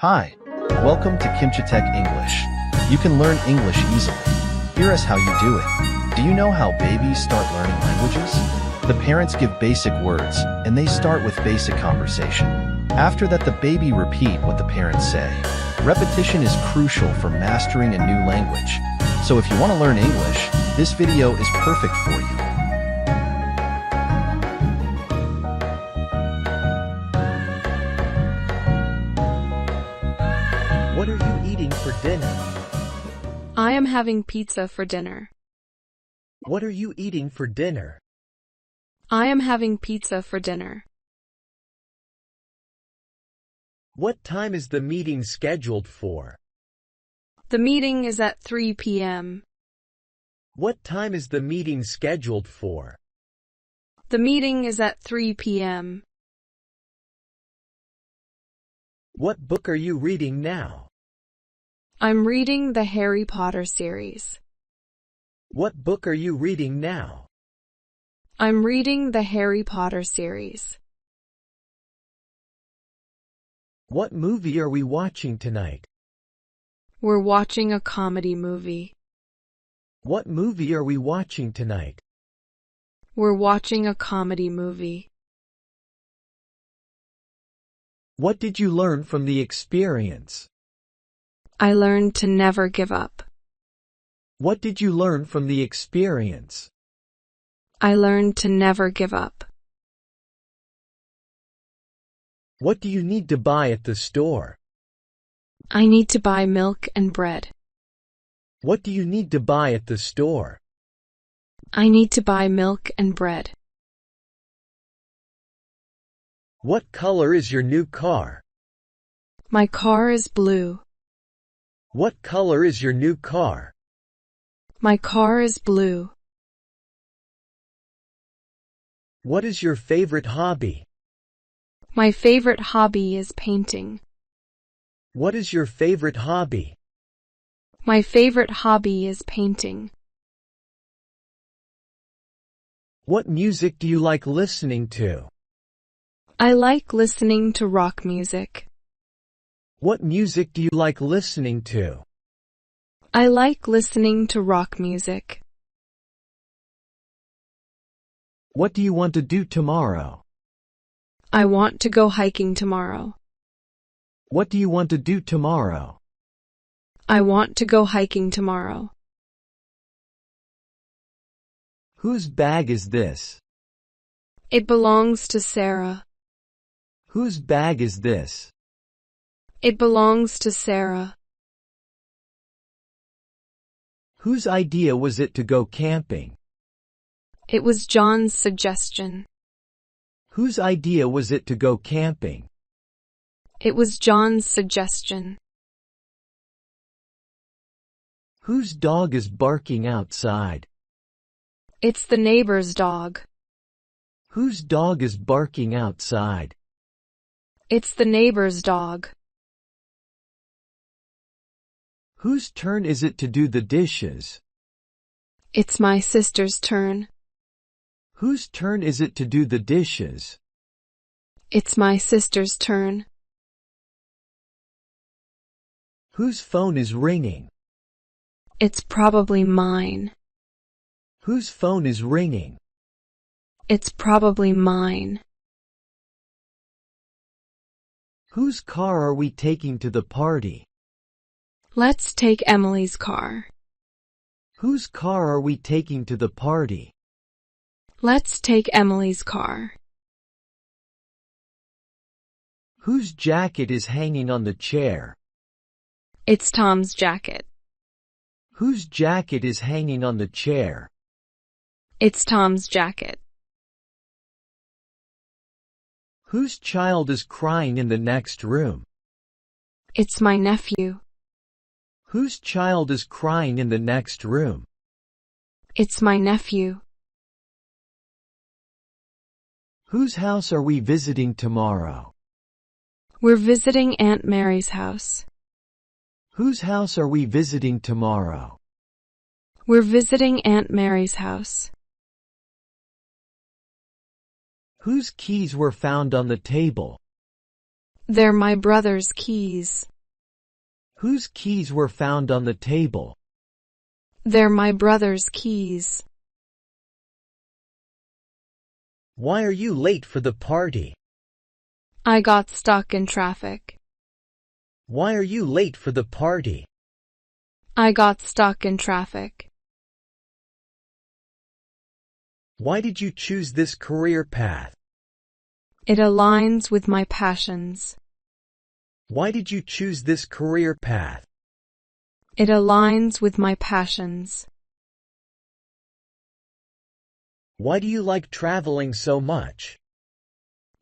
Hi, welcome to KimchiTech English. You can learn English easily. Hear us how you do it. Do you know how babies start learning languages? The parents give basic words, and they start with basic conversation. After that, the baby repeat what the parents say. Repetition is crucial for mastering a new language. So if you want to learn English, this video is perfect for you. What are you eating for dinner? I am having pizza for dinner. What are you eating for dinner? I am having pizza for dinner. What time is the meeting scheduled for? The meeting is at 3 p.m. What time is the meeting scheduled for? The meeting is at 3 p.m. What book are you reading now? I'm reading the Harry Potter series. What book are you reading now? I'm reading the Harry Potter series. What movie are we watching tonight? We're watching a comedy movie. What movie are we watching tonight? We're watching a comedy movie. What did you learn from the experience? I learned to never give up. What did you learn from the experience? I learned to never give up. What do you need to buy at the store? I need to buy milk and bread. What do you need to buy at the store? I need to buy milk and bread. What color is your new car? My car is blue. What color is your new car? My car is blue. What is your favorite hobby? My favorite hobby is painting. What is your favorite hobby? My favorite hobby is painting. What music do you like listening to? I like listening to rock music. What music do you like listening to? I like listening to rock music. What do you want to do tomorrow? I want to go hiking tomorrow. What do you want to do tomorrow? I want to go hiking tomorrow. Whose bag is this? It belongs to Sarah. Whose bag is this? It belongs to Sarah. Whose idea was it to go camping? It was John's suggestion. Whose idea was it to go camping? It was John's suggestion. Whose dog is barking outside? It's the neighbor's dog. Whose dog is barking outside? It's the neighbor's dog. Whose turn is it to do the dishes? It's my sister's turn. Whose turn is it to do the dishes? It's my sister's turn. Whose phone is ringing? It's probably mine. Whose phone is ringing? It's probably mine. Whose car are we taking to the party? Let's take Emily's car. Whose car are we taking to the party? Let's take Emily's car. Whose jacket is hanging on the chair? It's Tom's jacket. Whose jacket is hanging on the chair? It's Tom's jacket. Whose child is crying in the next room? It's my nephew. Whose child is crying in the next room? It's my nephew. Whose house are we visiting tomorrow? We're visiting Aunt Mary's house. Whose house are we visiting tomorrow? We're visiting Aunt Mary's house. Whose keys were found on the table? They're my brother's keys. Whose keys were found on the table? They're my brother's keys. Why are you late for the party? I got stuck in traffic. Why are you late for the party? I got stuck in traffic. Why did you choose this career path? It aligns with my passions. Why did you choose this career path? It aligns with my passions. Why do you like traveling so much?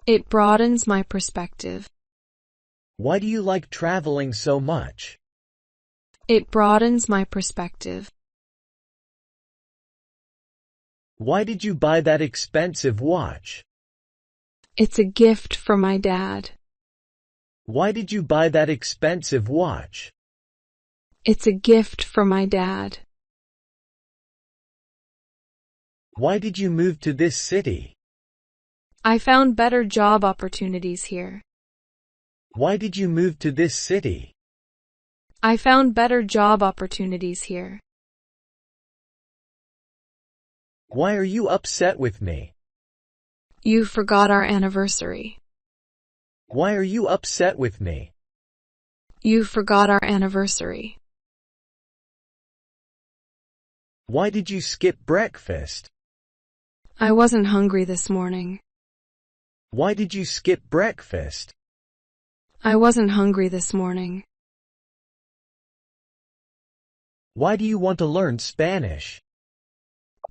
It broadens my perspective. Why do you like traveling so much? It broadens my perspective. Why did you buy that expensive watch? It's a gift from my dad. Why did you buy that expensive watch? It's a gift from my dad. Why did you move to this city? I found better job opportunities here. Why did you move to this city? I found better job opportunities here. Why are you upset with me? You forgot our anniversary. Why are you upset with me? You forgot our anniversary. Why did you skip breakfast? I wasn't hungry this morning. Why did you skip breakfast? I wasn't hungry this morning. Why do you want to learn Spanish?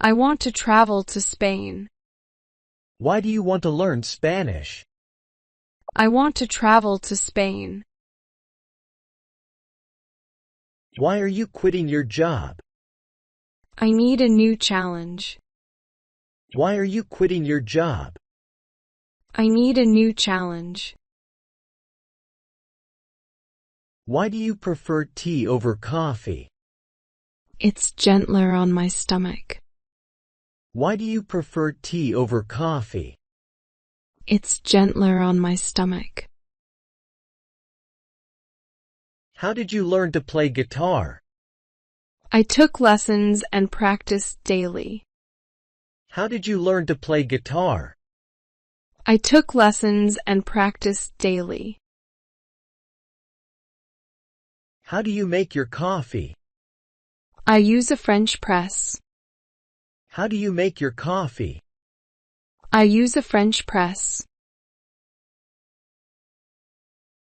I want to travel to Spain. Why do you want to learn Spanish? I want to travel to Spain. Why are you quitting your job? I need a new challenge. Why are you quitting your job? I need a new challenge. Why do you prefer tea over coffee? It's gentler on my stomach. Why do you prefer tea over coffee? It's gentler on my stomach. How did you learn to play guitar? I took lessons and practiced daily. How did you learn to play guitar? I took lessons and practiced daily. How do you make your coffee? I use a French press. How do you make your coffee? I use a French press.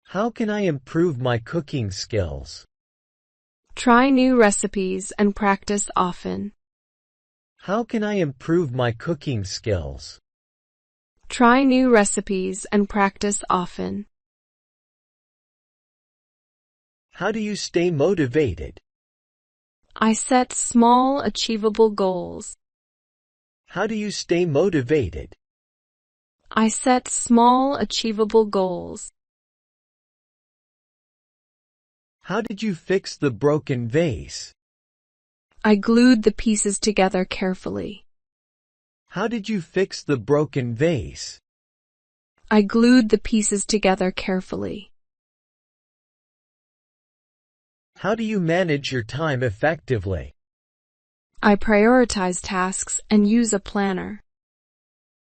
How can I improve my cooking skills? Try new recipes and practice often. How can I improve my cooking skills? Try new recipes and practice often. How do you stay motivated? I set small, achievable goals. How do you stay motivated? I set small, achievable goals. How did you fix the broken vase? I glued the pieces together carefully. How did you fix the broken vase? I glued the pieces together carefully. How do you manage your time effectively? I prioritize tasks and use a planner.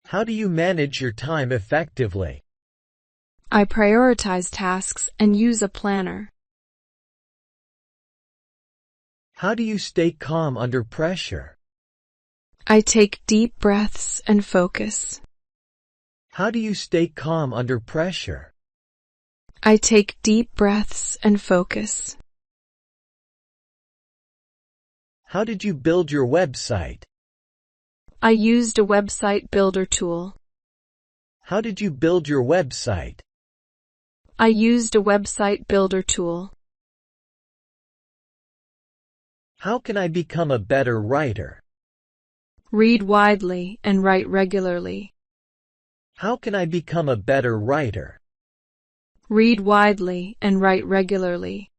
How do you manage your time effectively? I prioritize tasks and use a planner. How do you stay calm under pressure? I take deep breaths and focus. How do you stay calm under pressure? I take deep breaths and focus. How did you build your website? I used a website builder tool. How did you build your website? I used a website builder tool. How can I become a better writer? Read widely and write regularly. How can I become a better writer? Read widely and write regularly.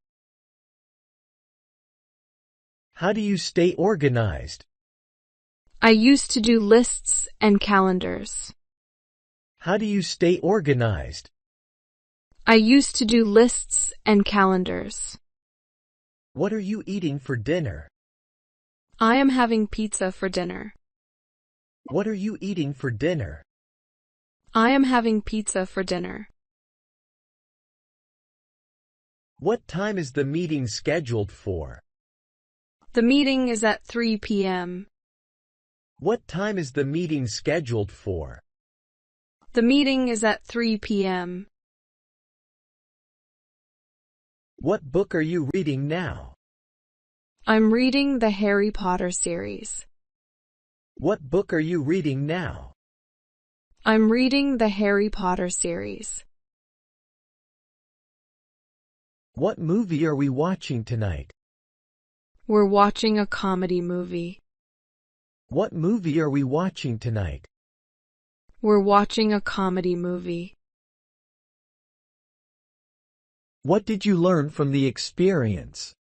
How do you stay organized? I used to do lists and calendars. How do you stay organized? I used to do lists and calendars. What are you eating for dinner? I am having pizza for dinner. What are you eating for dinner? I am having pizza for dinner. What time is the meeting scheduled for? The meeting is at 3 p.m. What time is the meeting scheduled for? The meeting is at 3 p.m. What book are you reading now? I'm reading the Harry Potter series. What book are you reading now? I'm reading the Harry Potter series. What movie are we watching tonight? We're watching a comedy movie. What movie are we watching tonight? We're watching a comedy movie. What did you learn from the experience?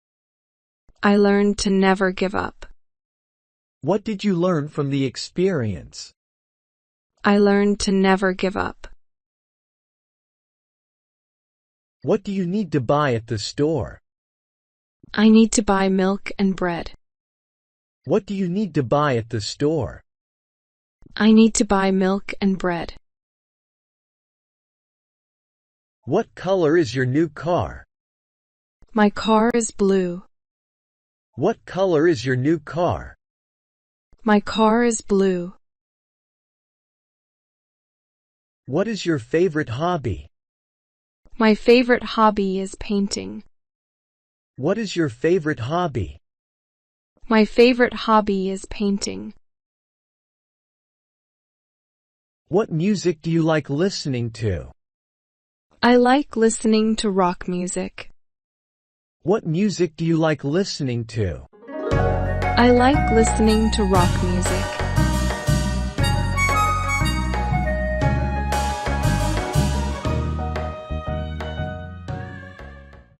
I learned to never give up. What did you learn from the experience? I learned to never give up. What do you need to buy at the store? I need to buy milk and bread. What do you need to buy at the store? I need to buy milk and bread. What color is your new car? My car is blue. What color is your new car? My car is blue. What is your favorite hobby? My favorite hobby is painting. What is your favorite hobby? My favorite hobby is painting. What music do you like listening to? I like listening to rock music. What music do you like listening to? I like listening to rock music.